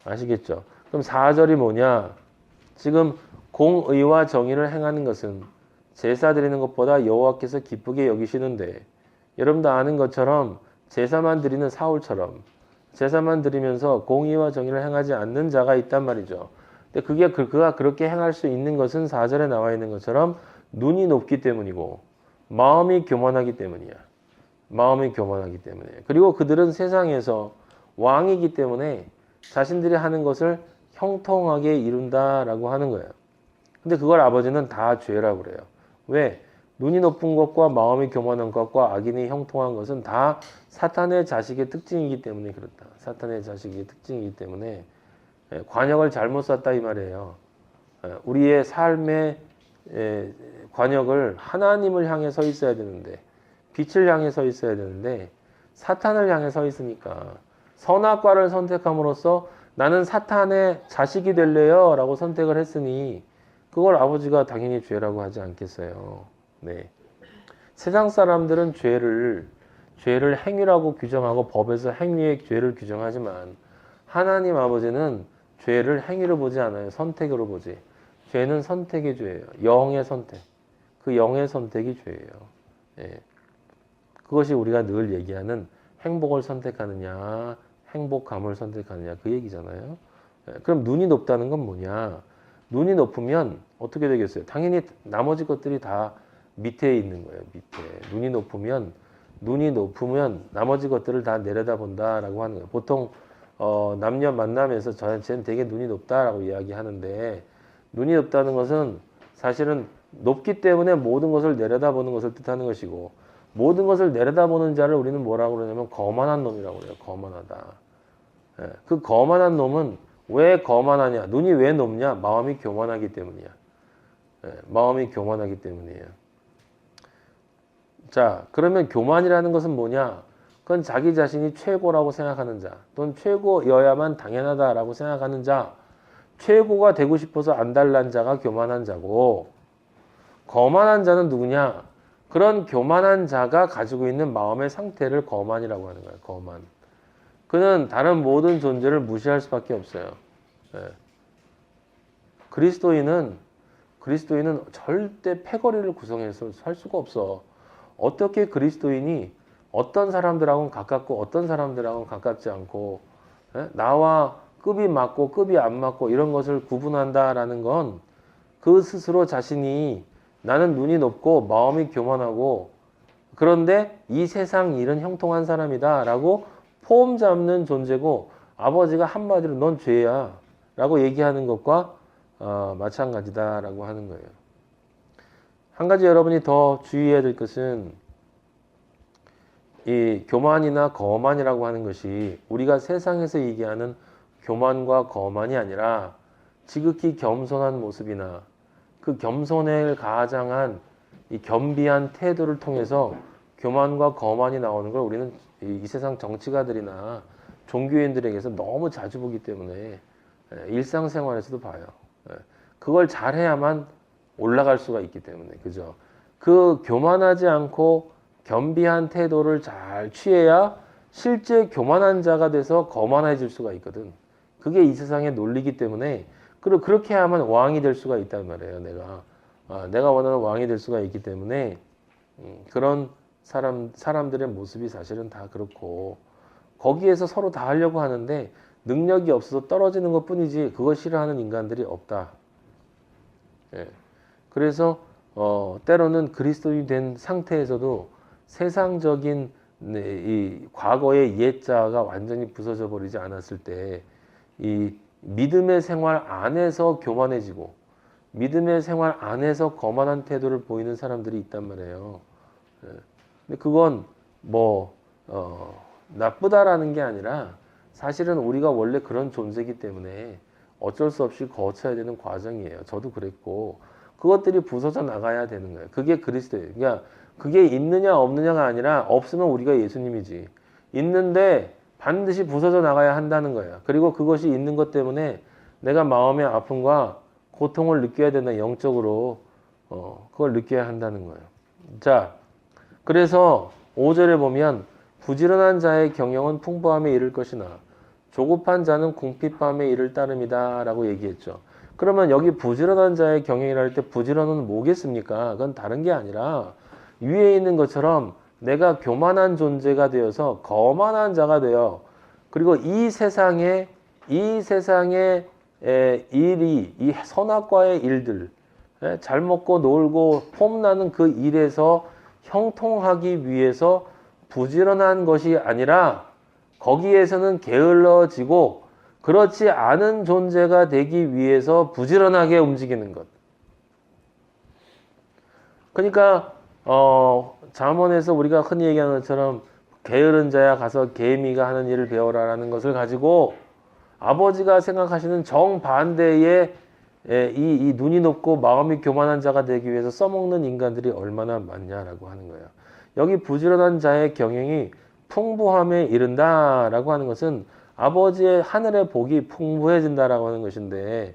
아시겠죠? 그럼 4절이 뭐냐? 지금 공의와 정의를 행하는 것은 제사 드리는 것보다 여호와께서 기쁘게 여기시는데, 여러분도 아는 것처럼 제사만 드리는 사울처럼 제사만 드리면서 공의와 정의를 행하지 않는 자가 있단 말이죠. 근데 그가 그렇게 행할 수 있는 것은 4절에 나와 있는 것처럼 눈이 높기 때문이고 마음이 교만하기 때문이야. 마음이 교만하기 때문에. 그리고 그들은 세상에서 왕이기 때문에 자신들이 하는 것을 형통하게 이룬다라고 하는 거예요. 근데 그걸 아버지는 다 죄라고 그래요. 왜? 눈이 높은 것과 마음이 교만한 것과 악인이 형통한 것은 다 사탄의 자식의 특징이기 때문에 그렇다. 사탄의 자식의 특징이기 때문에 관역을 잘못 쐈다 이 말이에요. 우리의 삶의 관역을 하나님을 향해 서 있어야 되는데, 빛을 향해 서 있어야 되는데 사탄을 향해 서 있으니까 선악과를 선택함으로써 나는 사탄의 자식이 될래요 라고 선택을 했으니 그걸 아버지가 당연히 죄라고 하지 않겠어요. 네. 세상 사람들은 죄를 행위라고 규정하고 법에서 행위의 죄를 규정하지만 하나님 아버지는 죄를 행위로 보지 않아요. 선택으로 보지. 죄는 선택의 죄예요. 영의 선택. 그 영의 선택이 죄예요. 예. 그것이 우리가 늘 얘기하는 행복을 선택하느냐, 행복감을 선택하느냐 그 얘기잖아요. 예. 그럼 눈이 높다는 건 뭐냐? 눈이 높으면 어떻게 되겠어요? 당연히 나머지 것들이 다 밑에 있는 거예요. 밑에. 눈이 높으면 나머지 것들을 다 내려다본다라고 하는 거예요. 보통 남녀 만나면서 쟤는 되게 눈이 높다라고 이야기하는데, 눈이 높다는 것은 사실은 높기 때문에 모든 것을 내려다보는 것을 뜻하는 것이고, 모든 것을 내려다보는 자를 우리는 뭐라고 그러냐면 거만한 놈이라고 그래요. 거만하다. 예, 그 거만한 놈은 왜 거만하냐? 눈이 왜 높냐? 마음이 교만하기 때문이야. 예, 마음이 교만하기 때문이에요. 자, 그러면 교만이라는 것은 뭐냐? 그건 자기 자신이 최고라고 생각하는 자, 또는 최고여야만 당연하다라고 생각하는 자, 최고가 되고 싶어서 안달난 자가 교만한 자고, 거만한 자는 누구냐? 그런 교만한 자가 가지고 있는 마음의 상태를 거만이라고 하는 거예요. 거만. 그는 다른 모든 존재를 무시할 수밖에 없어요. 예. 그리스도인은 절대 패거리를 구성해서 살 수가 없어. 어떻게 그리스도인이 어떤 사람들하고는 가깝고 어떤 사람들하고는 가깝지 않고, 예? 나와 급이 맞고 급이 안 맞고 이런 것을 구분한다라는 건 그 스스로 자신이 나는 눈이 높고 마음이 교만하고 그런데 이 세상 일은 형통한 사람이다 라고 폼 잡는 존재고, 아버지가 한마디로 넌 죄야 라고 얘기하는 것과 마찬가지다 라고 하는 거예요. 한 가지 여러분이 더 주의해야 될 것은 이 교만이나 거만이라고 하는 것이 우리가 세상에서 얘기하는 교만과 거만이 아니라 지극히 겸손한 모습이나 그 겸손을 가장한 이 겸비한 태도를 통해서 교만과 거만이 나오는 걸 우리는 이 세상 정치가들이나 종교인들에게서 너무 자주 보기 때문에 일상생활에서도 봐요. 그걸 잘해야만 올라갈 수가 있기 때문에, 그죠? 그 교만하지 않고 겸비한 태도를 잘 취해야 실제 교만한 자가 돼서 거만해질 수가 있거든. 그게 이 세상의 논리이기 때문에, 그리고 그렇게 해야만 왕이 될 수가 있단 말이에요. 내가 원하는 왕이 될 수가 있기 때문에 그런 사람들의 모습이 사실은 다 그렇고, 거기에서 서로 다 하려고 하는데 능력이 없어서 떨어지는 것 뿐이지 그걸 싫어하는 인간들이 없다. 예. 그래서 때로는 그리스도인이 된 상태에서도 세상적인 이 과거의 옛자가 완전히 부서져 버리지 않았을 때 이 믿음의 생활 안에서 교만해지고 믿음의 생활 안에서 거만한 태도를 보이는 사람들이 있단 말이에요. 근데 그건 나쁘다라는 게 아니라 사실은 우리가 원래 그런 존재이기 때문에 어쩔 수 없이 거쳐야 되는 과정이에요. 저도 그랬고 그것들이 부서져 나가야 되는 거예요. 그게 그리스도예요. 그러니까 그게 있느냐 없느냐가 아니라 없으면 우리가 예수님이지. 있는데 반드시 부서져 나가야 한다는 거예요. 그리고 그것이 있는 것 때문에 내가 마음의 아픔과 고통을 느껴야 된다. 영적으로 그걸 느껴야 한다는 거예요. 자, 그래서 5절에 보면 부지런한 자의 경영은 풍부함에 이를 것이나 조급한 자는 궁핍함의 일을 따름이다 라고 얘기했죠. 그러면 여기 부지런한 자의 경영이라 할 때 부지런은 뭐겠습니까? 그건 다른 게 아니라 위에 있는 것처럼 내가 교만한 존재가 되어서 거만한 자가 되어 그리고 이 세상의 일이 이 선악과의 일들 잘 먹고 놀고 폼나는 그 일에서 형통하기 위해서 부지런한 것이 아니라 거기에서는 게을러지고 그렇지 않은 존재가 되기 위해서 부지런하게 움직이는 것. 그러니까 잠언에서 우리가 흔히 얘기하는 것처럼 게으른 자야 가서 개미가 하는 일을 배워라라는 것을 가지고 아버지가 생각하시는 정반대의 이 눈이 높고 마음이 교만한 자가 되기 위해서 써먹는 인간들이 얼마나 많냐라고 하는 거예요. 여기 부지런한 자의 경영이 풍부함에 이른다라고 하는 것은 아버지의 하늘의 복이 풍부해진다라고 하는 것인데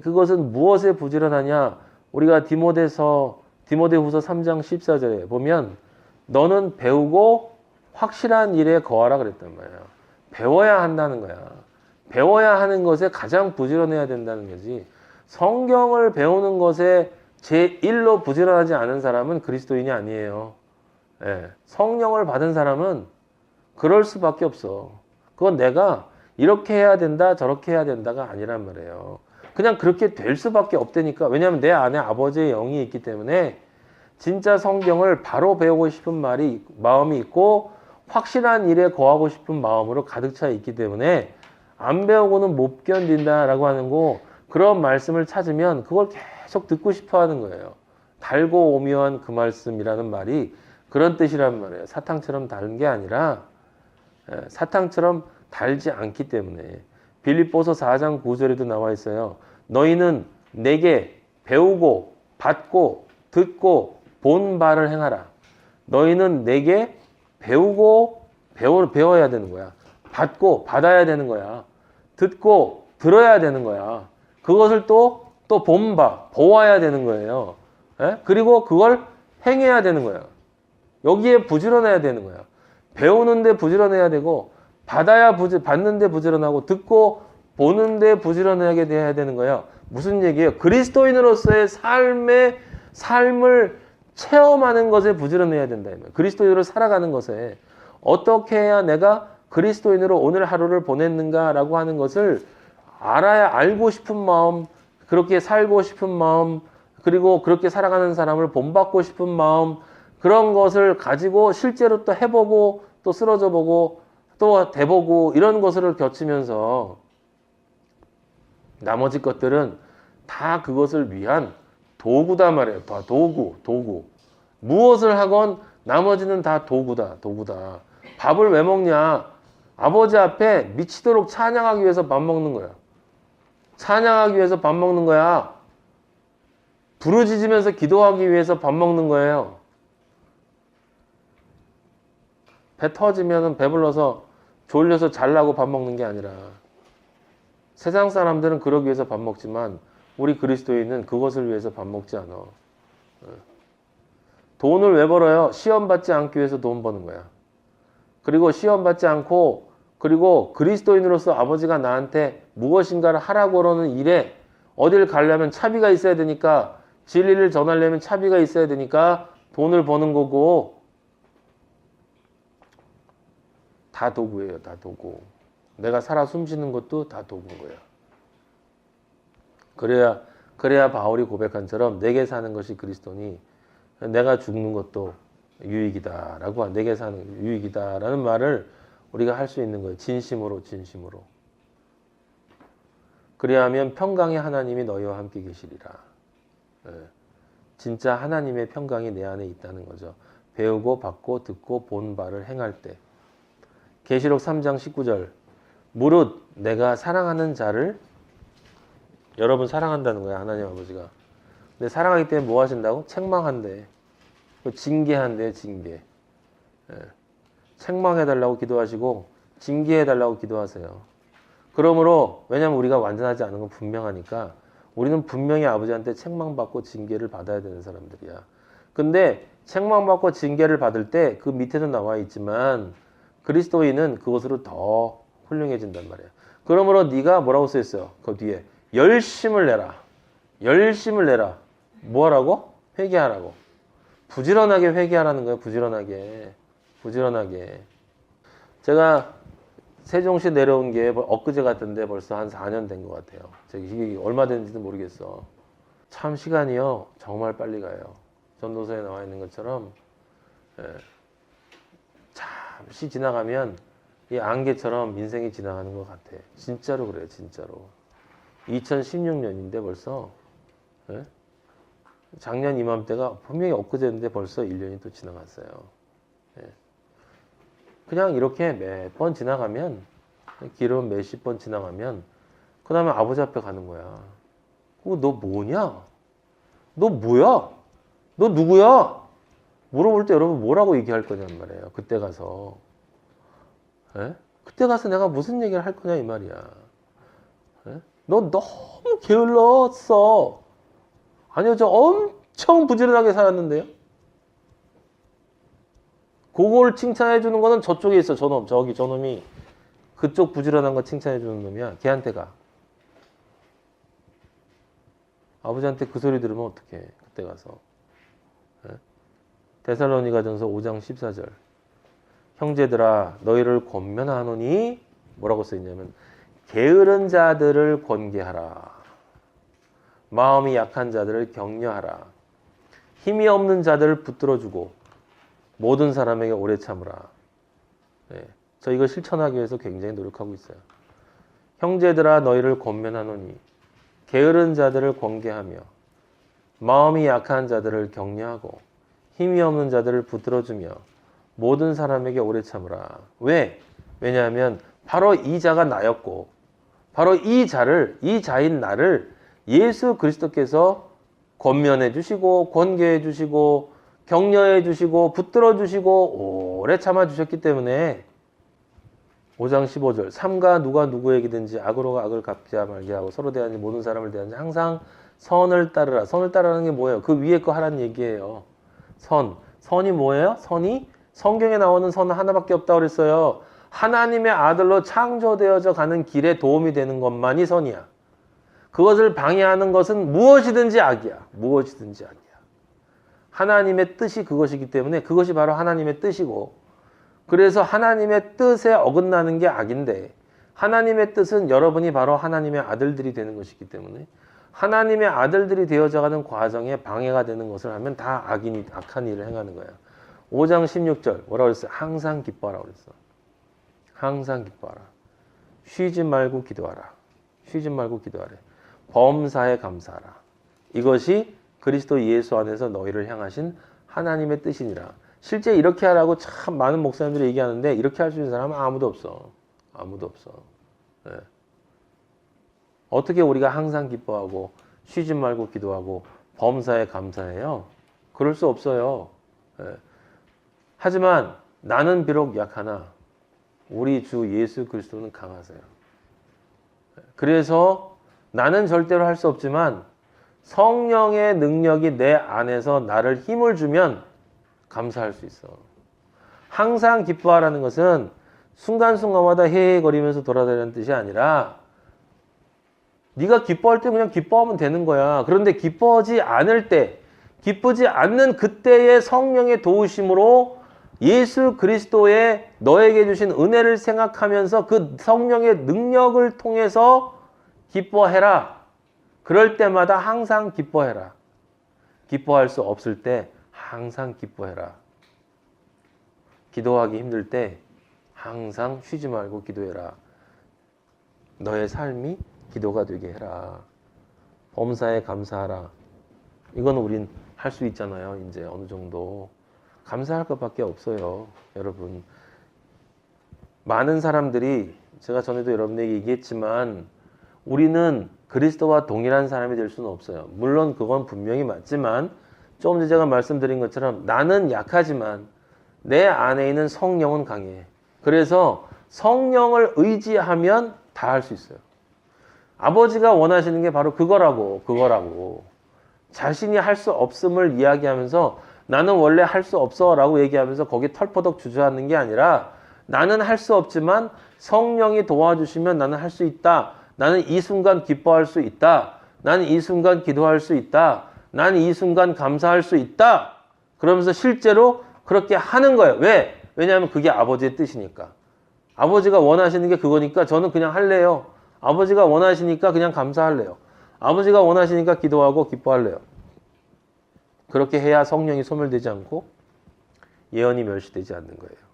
그것은 무엇에 부지런하냐? 우리가 디모데후서 3장 14절에 보면 너는 배우고 확실한 일에 거하라 그랬단 말이에요. 배워야 한다는 거야. 배워야 하는 것에 가장 부지런해야 된다는 거지. 성경을 배우는 것에 제1로 부지런하지 않은 사람은 그리스도인이 아니에요. 예, 성령을 받은 사람은 그럴 수밖에 없어. 그건 내가 이렇게 해야 된다 저렇게 해야 된다가 아니란 말이에요. 그냥 그렇게 될 수밖에 없다니까. 왜냐하면 내 안에 아버지의 영이 있기 때문에 진짜 성경을 바로 배우고 싶은 마음이 있고 확실한 일에 거하고 싶은 마음으로 가득 차 있기 때문에 안 배우고는 못 견딘다라고 하는 거 그런 말씀을 찾으면 그걸 계속 듣고 싶어 하는 거예요. 달고 오묘한 그 말씀이라는 말이 그런 뜻이란 말이에요. 사탕처럼 달 게 아니라 사탕처럼 달지 않기 때문에 빌립보서 4장 9절에도 나와 있어요. 너희는 내게 배우고 받고 듣고 본 바를 행하라. 너희는 내게 배우고 배워야 되는 거야. 받고 받아야 되는 거야. 듣고 들어야 되는 거야. 그것을 또 본바 보아야 되는 거예요. 그리고 그걸 행해야 되는 거야. 여기에 부지런해야 되는 거야. 배우는데 부지런해야 되고 받는데 부지런하고 듣고 보는데 부지런하게 돼야 되는 거야. 무슨 얘기예요? 그리스도인으로서의 삶을 체험하는 것에 부지런해야 된다. 그리스도인으로 살아가는 것에 어떻게 해야 내가 그리스도인으로 오늘 하루를 보냈는가라고 하는 것을 알고 싶은 마음, 그렇게 살고 싶은 마음, 그리고 그렇게 살아가는 사람을 본받고 싶은 마음, 그런 것을 가지고 실제로 또 해보고 또 쓰러져 보고 또 대보고 이런 것을 겹치면서 나머지 것들은 다 그것을 위한 도구다 말이에요. 다 도구. 무엇을 하건 나머지는 다 도구다. 밥을 왜 먹냐? 아버지 앞에 미치도록 찬양하기 위해서 밥 먹는 거야. 찬양하기 위해서 밥 먹는 거야. 부르짖으면서 기도하기 위해서 밥 먹는 거예요. 배 터지면 배불러서 졸려서 잘라고 밥 먹는 게 아니라 세상 사람들은 그러기 위해서 밥 먹지만 우리 그리스도인은 그것을 위해서 밥 먹지 않아. 돈을 왜 벌어요? 시험 받지 않기 위해서 돈 버는 거야. 그리고 시험 받지 않고 그리고 그리스도인으로서 아버지가 나한테 무엇인가를 하라고 그러는 일에 어딜 가려면 차비가 있어야 되니까 진리를 전하려면 차비가 있어야 되니까 돈을 버는 거고 다 도구예요. 다 도구. 내가 살아 숨쉬는 것도 다 도구인 거야. 그래야 바울이 고백한 처럼 내게 사는 것이 그리스도니 내가 죽는 것도 유익이다라고 내게 사는 유익이다라는 말을 우리가 할 수 있는 거예요. 진심으로. 그리하면 평강의 하나님이 너희와 함께 계시리라. 진짜 하나님의 평강이 내 안에 있다는 거죠. 배우고 받고 듣고 본 바를 행할 때. 계시록 3장 19절 무릇 내가 사랑하는 자를 여러분 사랑한다는 거야. 하나님 아버지가. 근데 사랑하기 때문에 뭐 하신다고? 책망한대. 징계한대. 징계. 책망해달라고 기도하시고 징계해달라고 기도하세요. 그러므로 왜냐하면 우리가 완전하지 않은 건 분명하니까 우리는 분명히 아버지한테 책망받고 징계를 받아야 되는 사람들이야. 근데 책망받고 징계를 받을 때 그 밑에도 나와 있지만 그리스도인은 그것으로 더 훌륭해진단 말이야. 그러므로 네가 뭐라고 써있어요? 그 뒤에 열심을 내라. 열심을 내라. 뭐 하라고? 회개하라고. 부지런하게 회개하라는 거예요. 부지런하게. 부지런하게. 제가 세종시 내려온 게 엊그제 같은데 벌써 한 4년 된 것 같아요. 이게 얼마 됐는지도 모르겠어. 참 시간이요. 정말 빨리 가요. 전도서에 나와 있는 것처럼 잠시 지나가면 이 안개처럼 인생이 지나가는 것 같아. 진짜로 그래요. 진짜로. 2016년인데 벌써 작년 이맘때가 분명히 엊그제인데 벌써 1년이 또 지나갔어요. 그냥 이렇게 몇 번 지나가면 길은 몇십 번 지나가면 그 다음에 아버지 앞에 가는 거야. 너 뭐냐? 너 뭐야? 너 누구야? 물어볼 때 여러분 뭐라고 얘기할 거냔 말이에요. 그때 가서. 그때 가서 내가 무슨 얘기를 할 거냐 이 말이야. 너 너무 게을렀어. 아니요, 저 엄청 부지런하게 살았는데요. 그걸 칭찬해 주는 거는 저쪽에 있어. 저놈. 저기 저놈이 그쪽 부지런한 거 칭찬해 주는 놈이야. 걔한테 가. 아버지한테 그 소리 들으면 어떡해. 그때 가서. 데살로니가전서 5장 14절. 형제들아 너희를 권면하노니 뭐라고 써있냐면 게으른 자들을 권계하라. 마음이 약한 자들을 격려하라. 힘이 없는 자들을 붙들어주고 모든 사람에게 오래 참으라. 저 이거 실천하기 위해서 굉장히 노력하고 있어요. 형제들아 너희를 권면하노니 게으른 자들을 권계하며 마음이 약한 자들을 격려하고 힘이 없는 자들을 붙들어주며 모든 사람에게 오래 참으라. 왜? 왜냐하면 바로 이 자가 나였고 바로 이 자인 나를 예수 그리스도께서 권면해 주시고 권계해 주시고 격려해 주시고 붙들어 주시고 오래 참아 주셨기 때문에 5장 15절 삼가 누가 누구에게든지 악으로 악을 갚지 말게 하고 서로 대하니 모든 사람을 대하니 항상 선을 따르라. 선을 따르라는 게 뭐예요? 그 위에 거 하라는 얘기예요. 선이 뭐예요? 선이 성경에 나오는 선은 하나밖에 없다고 그랬어요. 하나님의 아들로 창조되어져 가는 길에 도움이 되는 것만이 선이야. 그것을 방해하는 것은 무엇이든지 악이야. 무엇이든지 악이야. 하나님의 뜻이 그것이기 때문에 그것이 바로 하나님의 뜻이고 그래서 하나님의 뜻에 어긋나는 게 악인데 하나님의 뜻은 여러분이 바로 하나님의 아들들이 되는 것이기 때문에 하나님의 아들들이 되어져가는 과정에 방해가 되는 것을 하면 다 악한 일을 행하는 거야. 5장 16절 뭐라고 그랬어요? 항상 기뻐하라고 그랬어. 항상 기뻐하라. 쉬지 말고 기도하라. 쉬지 말고 기도하래. 범사에 감사하라. 이것이 그리스도 예수 안에서 너희를 향하신 하나님의 뜻이니라. 실제 이렇게 하라고 참 많은 목사님들이 얘기하는데 이렇게 할 수 있는 사람은 아무도 없어. 아무도 없어. 어떻게 우리가 항상 기뻐하고 쉬지 말고 기도하고 범사에 감사해요? 그럴 수 없어요. 하지만 나는 비록 약하나 우리 주 예수 그리스도는 강하세요. 그래서 나는 절대로 할 수 없지만 성령의 능력이 내 안에서 나를 힘을 주면 감사할 수 있어. 항상 기뻐하라는 것은 순간순간마다 헤헤거리면서 돌아다니는 뜻이 아니라 네가 기뻐할 때 그냥 기뻐하면 되는 거야. 그런데 기뻐하지 않을 때, 기쁘지 않는 그때의 성령의 도우심으로 예수 그리스도의 너에게 주신 은혜를 생각하면서 그 성령의 능력을 통해서 기뻐해라. 그럴 때마다 항상 기뻐해라. 기뻐할 수 없을 때 항상 기뻐해라. 기도하기 힘들 때 항상 쉬지 말고 기도해라. 너의 삶이 기도가 되게 해라. 범사에 감사하라. 이건 우린 할 수 있잖아요. 이제 어느 정도. 감사할 것밖에 없어요. 여러분. 많은 사람들이 제가 전에도 여러분에게 얘기했지만 우리는 그리스도와 동일한 사람이 될 수는 없어요. 물론 그건 분명히 맞지만 조금 전에 제가 말씀드린 것처럼 나는 약하지만 내 안에 있는 성령은 강해. 그래서 성령을 의지하면 다 할 수 있어요. 아버지가 원하시는 게 바로 그거라고. 자신이 할 수 없음을 이야기하면서 나는 원래 할 수 없어 라고 얘기하면서 거기 털퍼덕 주저앉는 게 아니라 나는 할 수 없지만 성령이 도와주시면 나는 할 수 있다. 나는 이 순간 기뻐할 수 있다. 나는 이 순간 기도할 수 있다. 나는 이 순간 감사할 수 있다. 그러면서 실제로 그렇게 하는 거예요. 왜? 왜냐하면 그게 아버지의 뜻이니까. 아버지가 원하시는 게 그거니까 저는 그냥 할래요. 아버지가 원하시니까 그냥 감사할래요. 아버지가 원하시니까 기도하고 기뻐할래요. 그렇게 해야 성령이 소멸되지 않고 예언이 멸시되지 않는 거예요.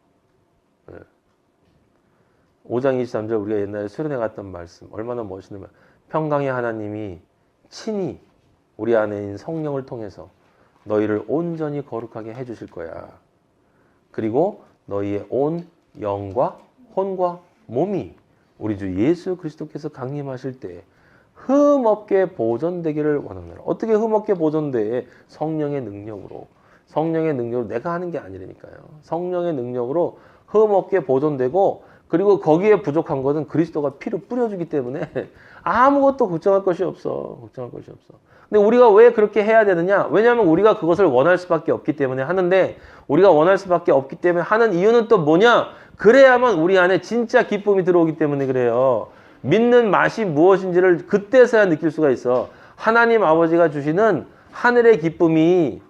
5장 23절 우리가 옛날에 수련회 갔던 말씀 얼마나 멋있는 말. 평강의 하나님이 친히 우리 안에 있는 성령을 통해서 너희를 온전히 거룩하게 해주실 거야. 그리고 너희의 온 영과 혼과 몸이 우리 주 예수 그리스도께서 강림하실 때 흠없게 보존되기를 원하노라. 어떻게 흠없게 보존돼? 성령의 능력으로. 성령의 능력으로 내가 하는 게 아니라니까요. 성령의 능력으로 흠없게 보존되고 그리고 거기에 부족한 것은 그리스도가 피로 뿌려주기 때문에 아무것도 걱정할 것이 없어. 걱정할 것이 없어. 근데 우리가 왜 그렇게 해야 되느냐? 왜냐하면 우리가 그것을 원할 수밖에 없기 때문에 하는데 우리가 원할 수밖에 없기 때문에 하는 이유는 또 뭐냐? 그래야만 우리 안에 진짜 기쁨이 들어오기 때문에 그래요. 믿는 맛이 무엇인지를 그때서야 느낄 수가 있어. 하나님 아버지가 주시는 하늘의 기쁨이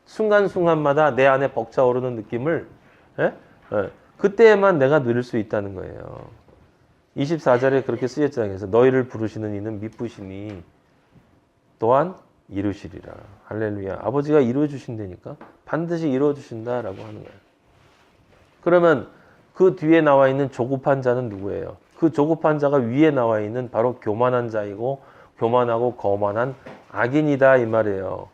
순간순간마다 내 안에 벅차오르는 느낌을 그때에만 내가 누릴 수 있다는 거예요. 24절에 그렇게 쓰였잖아요. 그래서 너희를 부르시는 이는 미쁘시니 또한 이루시리라. 할렐루야. 아버지가 이루어 주신다니까 반드시 이루어 주신다라고 하는 거예요. 그러면 그 뒤에 나와 있는 조급한 자는 누구예요? 그 조급한 자가 위에 나와 있는 바로 교만한 자이고 교만하고 거만한 악인이다 이 말이에요.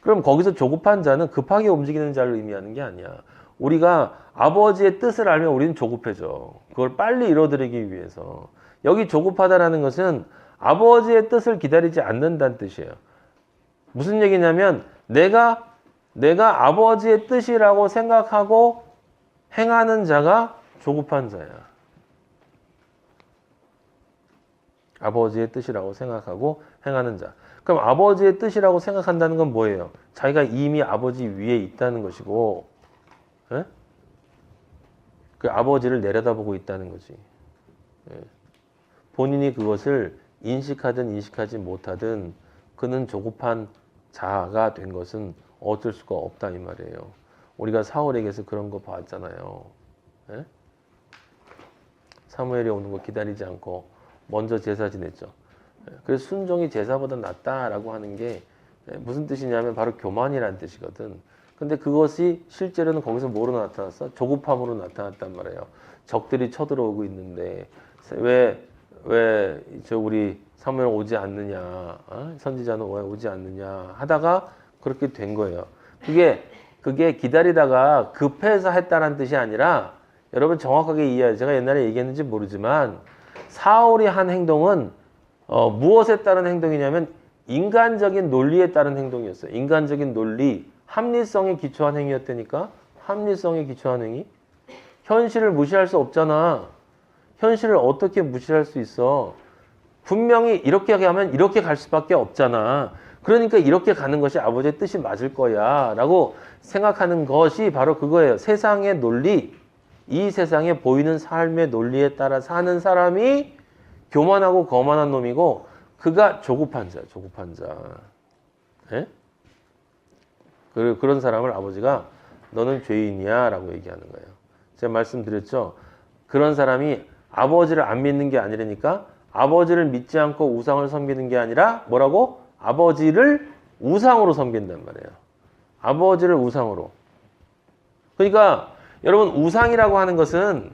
그럼 거기서 조급한 자는 급하게 움직이는 자를 의미하는 게 아니야. 우리가 아버지의 뜻을 알면 우리는 조급해져. 그걸 빨리 이뤄드리기 위해서. 여기 조급하다라는 것은 아버지의 뜻을 기다리지 않는다는 뜻이에요. 무슨 얘기냐면 내가 아버지의 뜻이라고 생각하고 행하는 자가 조급한 자야. 아버지의 뜻이라고 생각하고 행하는 자. 그럼 아버지의 뜻이라고 생각한다는 건 뭐예요? 자기가 이미 아버지 위에 있다는 것이고 그 아버지를 내려다보고 있다는 거지. 본인이 그것을 인식하든 인식하지 못하든 그는 조급한 자가 된 것은 어쩔 수가 없다 이 말이에요. 우리가 사울에게서 그런 거 봤잖아요. 사무엘이 오는 거 기다리지 않고 먼저 제사 지냈죠. 그래서 순종이 제사보다 낫다라고 하는 게 무슨 뜻이냐면 바로 교만이라는 뜻이거든. 근데 그것이 실제로는 거기서 뭐로 나타났어? 조급함으로 나타났단 말이에요. 적들이 쳐들어오고 있는데 왜 저 우리 사무엘 오지 않느냐, 선지자는 왜 오지 않느냐 하다가 그렇게 된 거예요. 그게 기다리다가 급해서 했다는 뜻이 아니라 여러분 정확하게 이해해요. 제가 옛날에 얘기했는지 모르지만 사울이 한 행동은 무엇에 따른 행동이냐면 인간적인 논리에 따른 행동이었어요. 인간적인 논리, 합리성에 기초한 행위였다니까. 합리성에 기초한 행위. 현실을 무시할 수 없잖아. 현실을 어떻게 무시할 수 있어? 분명히 이렇게 하면 이렇게 갈 수밖에 없잖아. 그러니까 이렇게 가는 것이 아버지의 뜻이 맞을 거야 라고 생각하는 것이 바로 그거예요. 세상의 논리, 이 세상에 보이는 삶의 논리에 따라 사는 사람이 교만하고 거만한 놈이고 그가 조급한 자야. 조급한 자. 그런 사람을 아버지가 너는 죄인이야 라고 얘기하는 거예요. 제가 말씀드렸죠. 그런 사람이 아버지를 안 믿는 게 아니라니까 아버지를 믿지 않고 우상을 섬기는 게 아니라 뭐라고? 아버지를 우상으로 섬긴단 말이에요. 아버지를 우상으로. 그러니까 여러분 우상이라고 하는 것은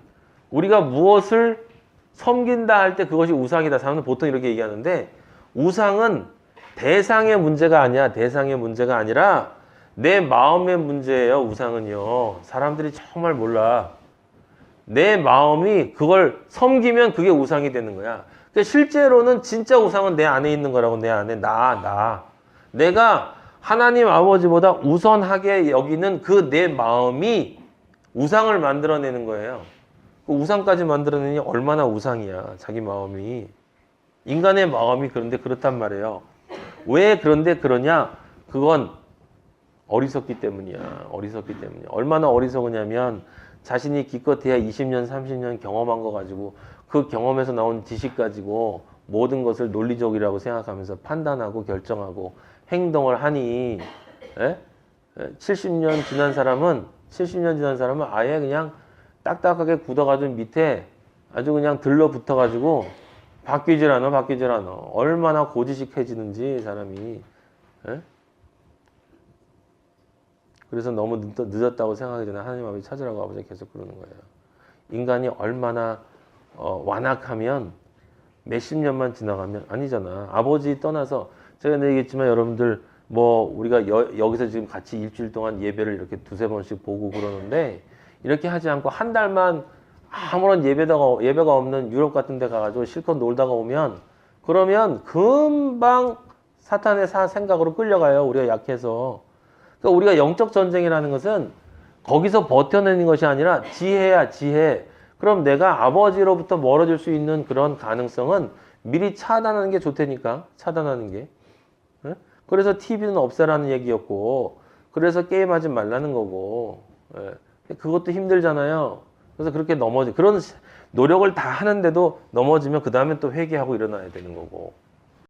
우리가 무엇을 섬긴다 할 때 그것이 우상이다. 사람은 보통 이렇게 얘기하는데 우상은 대상의 문제가 아니야. 대상의 문제가 아니라 내 마음의 문제예요. 우상은요. 사람들이 정말 몰라. 내 마음이 그걸 섬기면 그게 우상이 되는 거야. 그러니까 실제로는 진짜 우상은 내 안에 있는 거라고. 내 안에 내가 하나님 아버지보다 우선하게 여기는 그 내 마음이 우상을 만들어내는 거예요. 그 우상까지 만들어내니 얼마나 우상이야. 자기 마음이. 인간의 마음이 그런데 그렇단 말이에요. 왜 그런데 그러냐? 그건 어리석기 때문이야. 어리석기 때문이야. 얼마나 어리석으냐면 자신이 기껏해야 20년, 30년 경험한 거 가지고 그 경험에서 나온 지식 가지고 모든 것을 논리적이라고 생각하면서 판단하고 결정하고 행동을 하니, 예? 70년 지난 사람은 아예 그냥 딱딱하게 굳어가지고 밑에 아주 그냥 들러붙어가지고 바뀌질 않아. 얼마나 고지식해지는지 사람이. 예? 그래서 너무 늦었다고 생각하기 전에 하나님 아버지 찾으라고 아버지 계속 그러는 거예요. 인간이 얼마나 완악하면 몇십 년만 지나가면 아니잖아. 아버지 떠나서 제가 얘기했지만 여러분들 뭐 우리가 여기서 지금 같이 일주일 동안 예배를 이렇게 두세 번씩 보고 그러는데 이렇게 하지 않고 한 달만 아무런 예배가 없는 유럽 같은 데 가가지고 실컷 놀다가 오면 그러면 금방 사탄의 생각으로 끌려가요. 우리가 약해서. 그러니까 우리가 영적 전쟁이라는 것은 거기서 버텨내는 것이 아니라 지혜야, 지혜. 그럼 내가 아버지로부터 멀어질 수 있는 그런 가능성은 미리 차단하는 게 좋다니까. 차단하는 게. 예? 그래서 TV는 없애라는 얘기였고, 그래서 게임하지 말라는 거고, 예. 그것도 힘들잖아요. 그래서 그렇게 그런 노력을 다 하는데도 넘어지면 그 다음에 또 회개하고 일어나야 되는 거고.